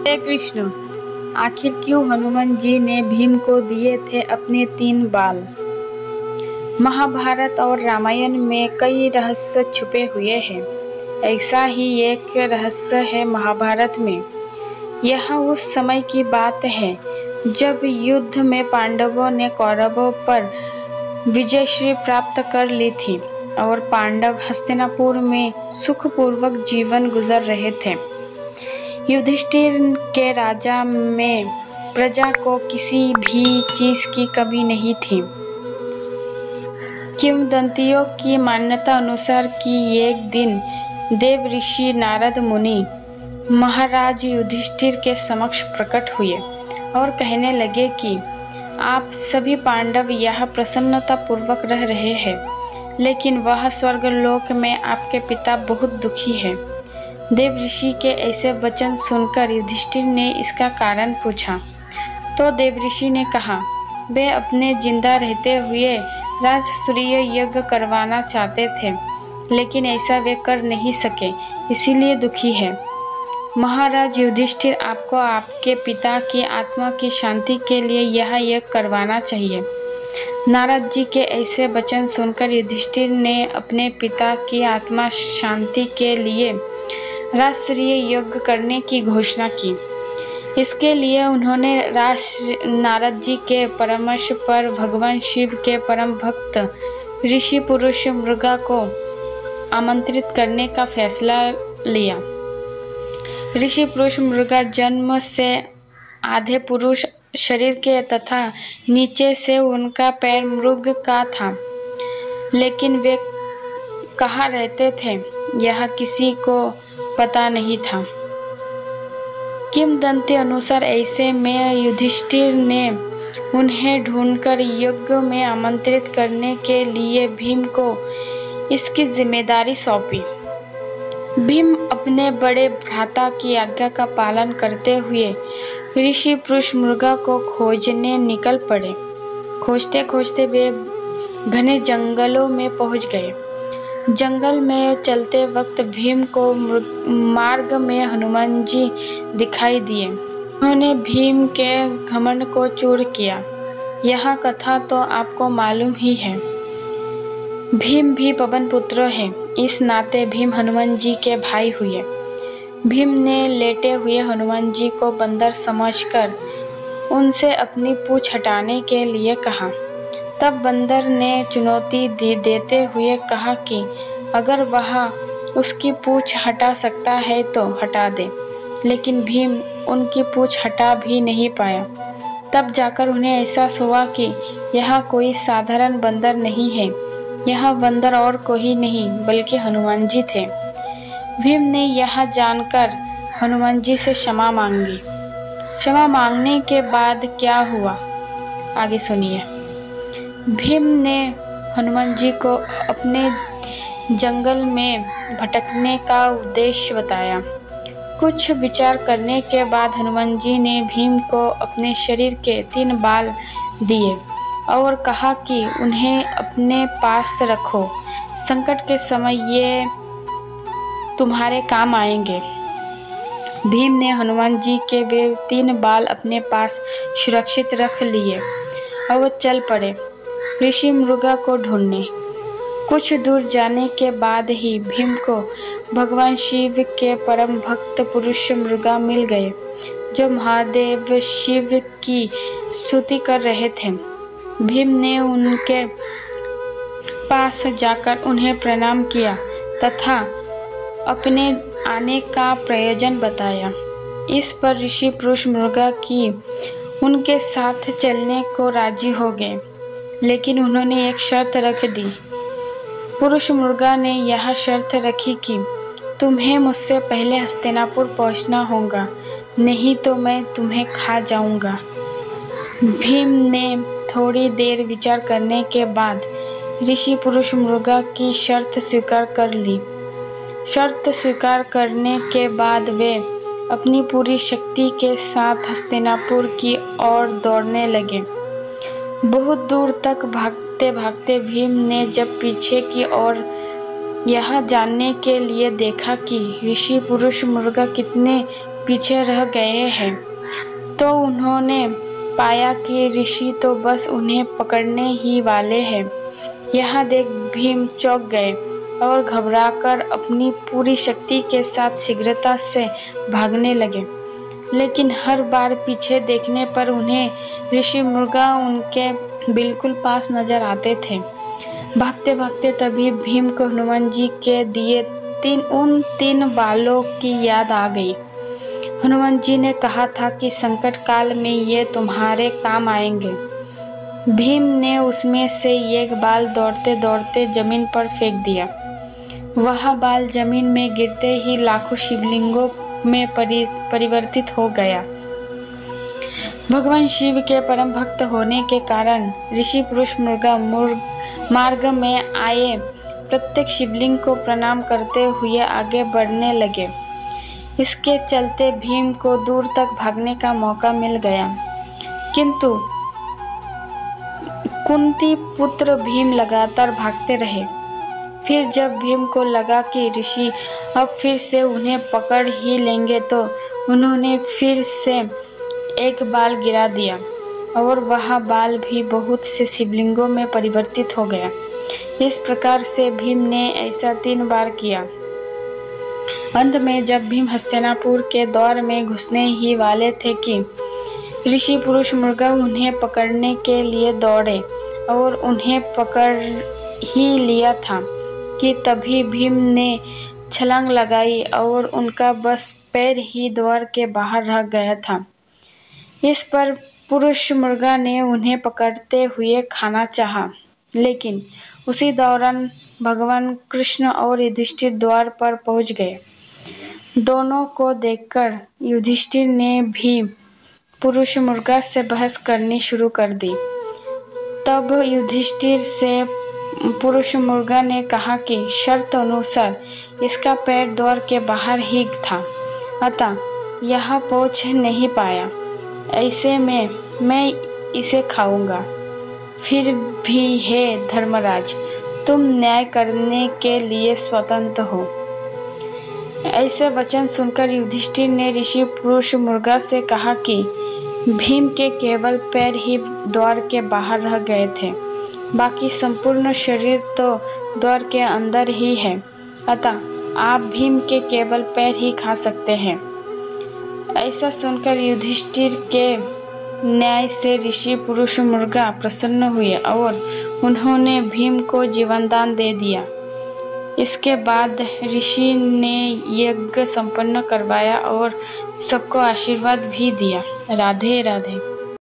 हे कृष्ण, आखिर क्यों हनुमान जी ने भीम को दिए थे अपने 3 बाल? महाभारत और रामायण में कई रहस्य छुपे हुए हैं। ऐसा ही एक रहस्य है महाभारत में। यह उस समय की बात है जब युद्ध में पांडवों ने कौरवों पर विजयश्री प्राप्त कर ली थी और पांडव हस्तिनापुर में सुखपूर्वक जीवन गुजर रहे थे। युधिष्ठिर के राज्य में प्रजा को किसी भी चीज की कमी नहीं थी। किंवदंतियों की मान्यता अनुसार कि एक दिन देव ऋषि नारद मुनि महाराज युधिष्ठिर के समक्ष प्रकट हुए और कहने लगे कि आप सभी पांडव यह प्रसन्नता पूर्वक रह रहे हैं, लेकिन वह स्वर्गलोक में आपके पिता बहुत दुखी है। देव ऋषि के ऐसे वचन सुनकर युधिष्ठिर ने इसका कारण पूछा तो देव ऋषि ने कहा, वे अपने जिंदा रहते हुए राजसूय यज्ञ करवाना चाहते थे, लेकिन ऐसा वे कर नहीं सके, इसीलिए दुखी है। महाराज युधिष्ठिर, आपको आपके पिता की आत्मा की शांति के लिए यह यज्ञ करवाना चाहिए। नारद जी के ऐसे वचन सुनकर युधिष्ठिर ने अपने पिता की आत्मा शांति के लिए राजसूय यज्ञ करने की घोषणा की। इसके लिए उन्होंने नारद जी के परामर्श पर भगवान शिव के परम भक्त ऋषि पुरुष मृगा को आमंत्रित करने का फैसला लिया। ऋषि पुरुष मृगा जन्म से आधे पुरुष शरीर के तथा नीचे से उनका पैर मृग का था, लेकिन वे कहाँ रहते थे यह किसी को पता नहीं था। किंवदंती अनुसार ऐसे में युधिष्ठिर ने उन्हें ढूंढकर यज्ञ में आमंत्रित करने के लिए भीम को इसकी जिम्मेदारी सौंपी। भीम अपने बड़े भ्राता की आज्ञा का पालन करते हुए ऋषि पुरुष मृगा को खोजने निकल पड़े। खोजते खोजते वे घने जंगलों में पहुंच गए। जंगल में चलते वक्त भीम को मार्ग में हनुमान जी दिखाई दिए। उन्होंने भीम के घमंड को चूर किया। यह कथा तो आपको मालूम ही है। भीम भी पवन पुत्र है, इस नाते भीम हनुमान जी के भाई हुए। भीम ने लेटे हुए हनुमान जी को बंदर समझकर उनसे अपनी पूंछ हटाने के लिए कहा। तब बंदर ने चुनौती देते हुए कहा कि अगर वह उसकी पूंछ हटा सकता है तो हटा दे, लेकिन भीम उनकी पूंछ हटा भी नहीं पाया। तब जाकर उन्हें एहसास हुआ कि यह कोई साधारण बंदर नहीं है, यह बंदर और कोई नहीं बल्कि हनुमान जी थे। भीम ने यह जानकर हनुमान जी से क्षमा मांगी। क्षमा मांगने के बाद क्या हुआ, आगे सुनिए। भीम ने हनुमान जी को अपने जंगल में भटकने का उद्देश्य बताया। कुछ विचार करने के बाद हनुमान जी ने भीम को अपने शरीर के 3 बाल दिए और कहा कि उन्हें अपने पास रखो, संकट के समय ये तुम्हारे काम आएंगे। भीम ने हनुमान जी के वे 3 बाल अपने पास सुरक्षित रख लिए और चल पड़े ऋषि मृगा को ढूंढने। कुछ दूर जाने के बाद ही भीम को भगवान शिव के परम भक्त पुरुष मृगा मिल गए, जो महादेव शिव की स्तुति कर रहे थे। भीम ने उनके पास जाकर उन्हें प्रणाम किया तथा अपने आने का प्रयोजन बताया। इस पर ऋषि पुरुष मृगा की उनके साथ चलने को राजी हो गए, लेकिन उन्होंने एक शर्त रख दी। पुरुष मृगा ने यह शर्त रखी कि तुम्हें मुझसे पहले हस्तिनापुर पहुंचना होगा, नहीं तो मैं तुम्हें खा जाऊंगा। भीम ने थोड़ी देर विचार करने के बाद ऋषि पुरुष मृगा की शर्त स्वीकार कर ली। शर्त स्वीकार करने के बाद वे अपनी पूरी शक्ति के साथ हस्तिनापुर की ओर दौड़ने लगे। बहुत दूर तक भागते भागते भीम ने जब पीछे की ओर यह जानने के लिए देखा कि ऋषि पुरुष मृगा कितने पीछे रह गए हैं। तो उन्होंने पाया कि ऋषि तो बस उन्हें पकड़ने ही वाले हैं। यह देख भीम चौंक गए और घबराकर अपनी पूरी शक्ति के साथ शीघ्रता से भागने लगे। लेकिन हर बार पीछे देखने पर उन्हें ऋषि मृगा उनके बिल्कुल पास नजर आते थे। भागते भागते तभी भीम को हनुमान जी के दिए उन 3 बालों की याद आ गई। हनुमान जी ने कहा था कि संकट काल में ये तुम्हारे काम आएंगे। भीम ने उसमें से एक बाल दौड़ते दौड़ते जमीन पर फेंक दिया। वह बाल जमीन में गिरते ही लाखों शिवलिंगों में परिवर्तित हो गया। भगवान शिव के परम भक्त होने के कारण ऋषि पुरुष मृगा मार्ग में आए प्रत्येक शिवलिंग को प्रणाम करते हुए आगे बढ़ने लगे। इसके चलते भीम को दूर तक भागने का मौका मिल गया। किंतु कुंती पुत्र भीम लगातार भागते रहे। फिर जब भीम को लगा कि ऋषि अब फिर से उन्हें पकड़ ही लेंगे तो उन्होंने फिर से एक बाल गिरा दिया और वह बाल भी बहुत से शिवलिंगों में परिवर्तित हो गया। इस प्रकार से भीम ने ऐसा 3 बार किया। अंत में जब भीम हस्तिनापुर के द्वार में घुसने ही वाले थे कि ऋषि पुरुष मृगा उन्हें पकड़ने के लिए दौड़े और उन्हें पकड़ ही लिया था कि तभी भीम ने छलांग लगाई और उनका बस पैर ही द्वार के बाहर रह गया था। इस पर पुरुष मृगा ने उन्हें पकड़ते हुए खाना चाहा, लेकिन उसी दौरान भगवान कृष्ण और युधिष्ठिर द्वार पर पहुंच गए। दोनों को देखकर युधिष्ठिर ने भी पुरुष मृगा से बहस करनी शुरू कर दी। तब युधिष्ठिर से पुरुष मृगा ने कहा कि शर्त अनुसार इसका पैर द्वार के बाहर ही था, अतः यह पहुंच नहीं पाया। ऐसे में मैं इसे खाऊंगा। फिर भी हे धर्मराज, तुम न्याय करने के लिए स्वतंत्र हो। ऐसे वचन सुनकर युधिष्ठिर ने ऋषि पुरुष मृगा से कहा कि भीम के केवल पैर ही द्वार के बाहर रह गए थे, बाकी संपूर्ण शरीर तो द्वार के अंदर ही है, अतः आप भीम के केवल पैर ही खा सकते हैं। ऐसा सुनकर युधिष्ठिर के न्याय से ऋषि पुरुष मृगा प्रसन्न हुए और उन्होंने भीम को जीवनदान दे दिया। इसके बाद ऋषि ने यज्ञ संपन्न करवाया और सबको आशीर्वाद भी दिया। राधे राधे।